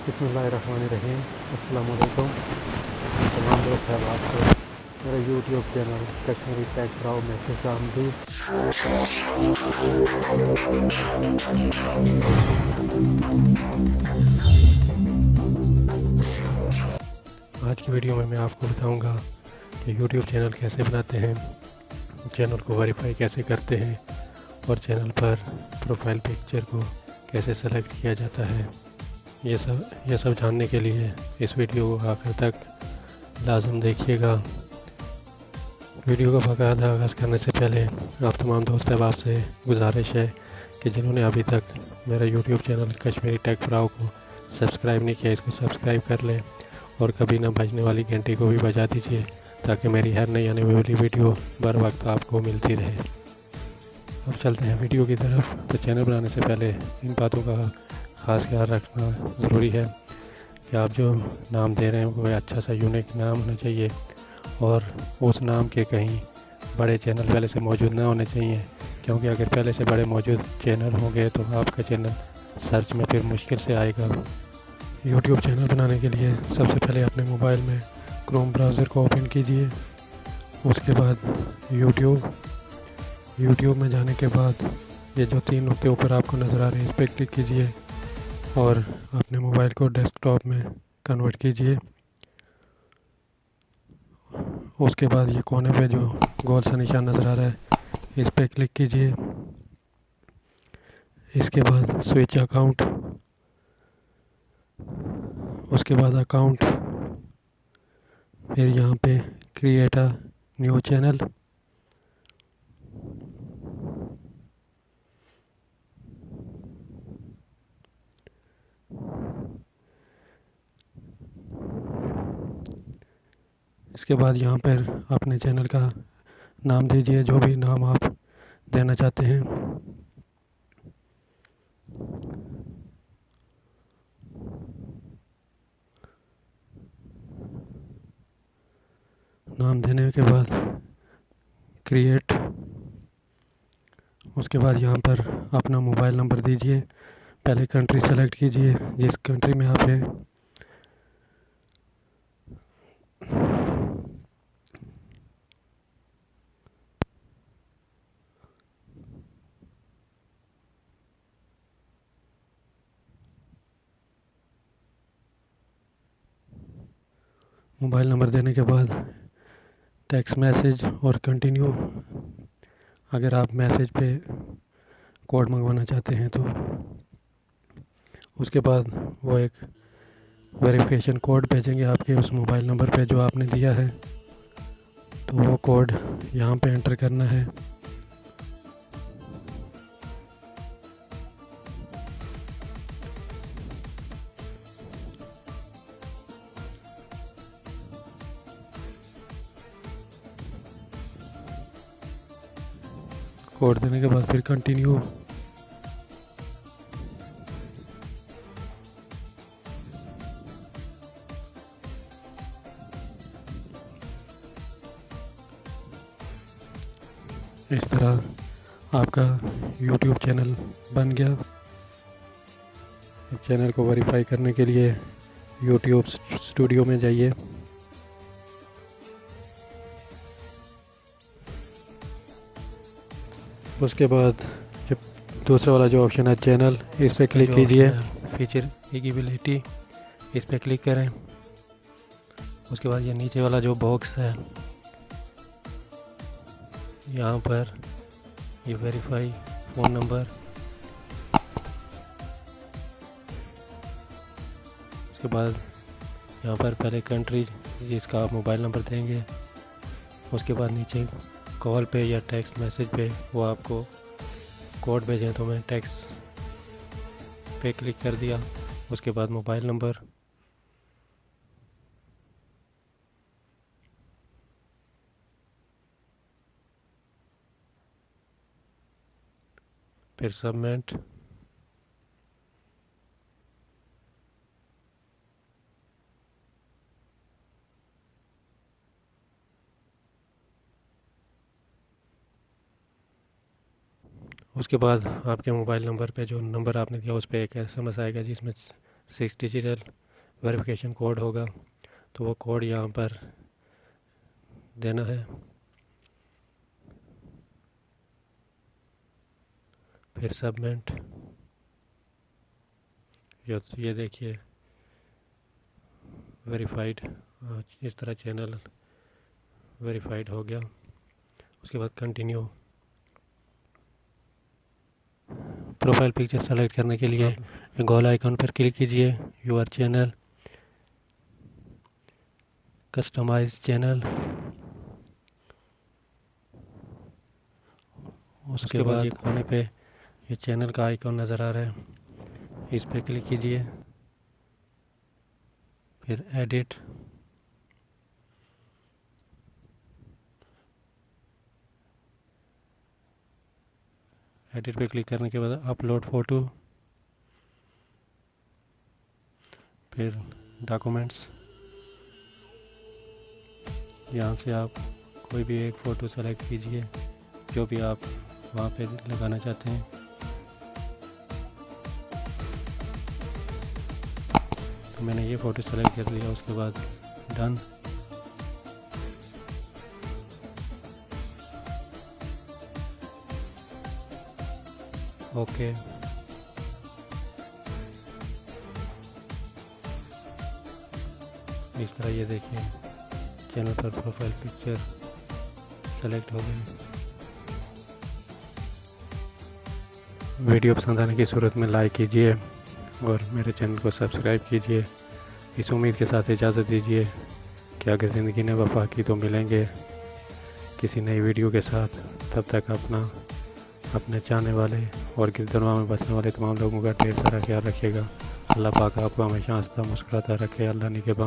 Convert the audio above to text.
बिस्मिल्लाहिर्रहमानिर्रहीम। अस्सलाम वालेकुम तमाम दोस्त अहबाब को मेरा यूट्यूब चैनल कश्मीरी टेक ब्राउ में खुशामदीद। आज की वीडियो में मैं आपको बताऊंगा कि यूट्यूब चैनल कैसे बनाते हैं, चैनल को वेरीफाई कैसे करते हैं और चैनल पर प्रोफाइल पिक्चर को कैसे सेलेक्ट किया जाता है। ये सब जानने के लिए इस वीडियो को आखिर तक लाजम देखिएगा। वीडियो का बाकायदा आगाज़ करने से पहले आप तमाम दोस्त अहबाब से गुजारिश है कि जिन्होंने अभी तक मेरा यूट्यूब चैनल कश्मीरी टेक ब्राउ को सब्सक्राइब नहीं किया, इसको सब्सक्राइब कर लें और कभी ना बजने वाली घंटी को भी बजा दीजिए ताकि मेरी हर नई आने वाली वीडियो बर वक्त आपको मिलती रहे। अब चलते हैं वीडियो की तरफ। तो चैनल बनाने से पहले इन बातों का ख़ास ख्याल रखना ज़रूरी है कि आप जो नाम दे रहे हैं वो अच्छा सा यूनिक नाम होना चाहिए और उस नाम के कहीं बड़े चैनल पहले से मौजूद ना होने चाहिए, क्योंकि अगर पहले से बड़े मौजूद चैनल होंगे तो आपका चैनल सर्च में फिर मुश्किल से आएगा। यूट्यूब चैनल बनाने के लिए सबसे पहले अपने मोबाइल में क्रोम ब्राउज़र को ओपन कीजिए। उसके बाद यूट्यूब में जाने के बाद ये जो तीन नुक्ते ऊपर आपको नज़र आ रहे हैं इस पर क्लिक कीजिए और अपने मोबाइल को डेस्कटॉप में कन्वर्ट कीजिए। उसके बाद ये कोने पे जो गोल सा निशान नज़र आ रहा है इस पर क्लिक कीजिए। इसके बाद स्विच अकाउंट, उसके बाद अकाउंट, फिर यहाँ पे क्रिएट अ न्यू चैनल, इसके बाद यहाँ पर अपने चैनल का नाम दीजिए, जो भी नाम आप देना चाहते हैं। नाम देने के बाद क्रिएट, उसके बाद यहाँ पर अपना मोबाइल नंबर दीजिए। पहले कंट्री सेलेक्ट कीजिए जिस कंट्री में आप हैं। मोबाइल नंबर देने के बाद टेक्स्ट मैसेज और कंटिन्यू। अगर आप मैसेज पे कोड मंगवाना चाहते हैं तो उसके बाद वो एक वेरिफिकेशन कोड भेजेंगे आपके उस मोबाइल नंबर पे जो आपने दिया है, तो वो कोड यहाँ पे एंटर करना है। कोड देने के बाद फिर कंटिन्यू। इस तरह आपका YouTube चैनल बन गया। चैनल को वेरीफाई करने के लिए YouTube स्टूडियो में जाइए। उसके बाद जब दूसरा वाला जो ऑप्शन है चैनल, इस पर क्लिक कीजिए। फीचर एलिजिबिलिटी, इस पर क्लिक करें। उसके बाद ये नीचे वाला जो बॉक्स है यहाँ पर ये वेरीफाई फ़ोन नंबर, उसके बाद यहाँ पर पहले कंट्री जिसका आप मोबाइल नंबर देंगे, उसके बाद नीचे कॉल पे या टेक्स्ट मैसेज पे वो आपको कोड भेजें तो मैं टेक्स्ट पे क्लिक कर दिया। उसके बाद मोबाइल नंबर, फिर सबमिट। उसके बाद आपके मोबाइल नंबर पे जो नंबर आपने दिया उस पर एक SMS आएगा जिसमें 6 डिजिटल वेरिफिकेशन कोड होगा, तो वो कोड यहाँ पर देना है। फिर सबमिट। ये देखिए वेरीफाइड, इस तरह चैनल वेरीफाइड हो गया। उसके बाद कंटिन्यू। प्रोफाइल पिक्चर सेलेक्ट करने के लिए गोल आइकन पर क्लिक कीजिए, योर चैनल, कस्टमाइज चैनल। उसके बाद ये कोने पे ये चैनल का आइकन नज़र आ रहा है, इस पर क्लिक कीजिए। फिर एडिट, एडिट पे क्लिक करने के बाद अपलोड फ़ोटो, फिर डॉक्यूमेंट्स। यहाँ से आप कोई भी एक फ़ोटो सेलेक्ट कीजिए जो भी आप वहाँ पे लगाना चाहते हैं। तो मैंने ये फ़ोटो सेलेक्ट कर दिया। उसके बाद डन। ओके। इस तरह ये देखिए चैनल पर प्रोफाइल पिक्चर सेलेक्ट हो गई। वीडियो पसंद आने की सूरत में लाइक कीजिए और मेरे चैनल को सब्सक्राइब कीजिए। इस उम्मीद के साथ इजाज़त दीजिए कि अगर ज़िंदगी ने वफा की तो मिलेंगे किसी नई वीडियो के साथ। तब तक अपने चाहने वाले और गिरदनवा में बसने वाले तमाम लोगों का ढेर सारा ख्याल रखिएगा। अल्लाह पाक आपको हमेशा हंसता मुस्कुराता रखे। अल्लाह निगहबान।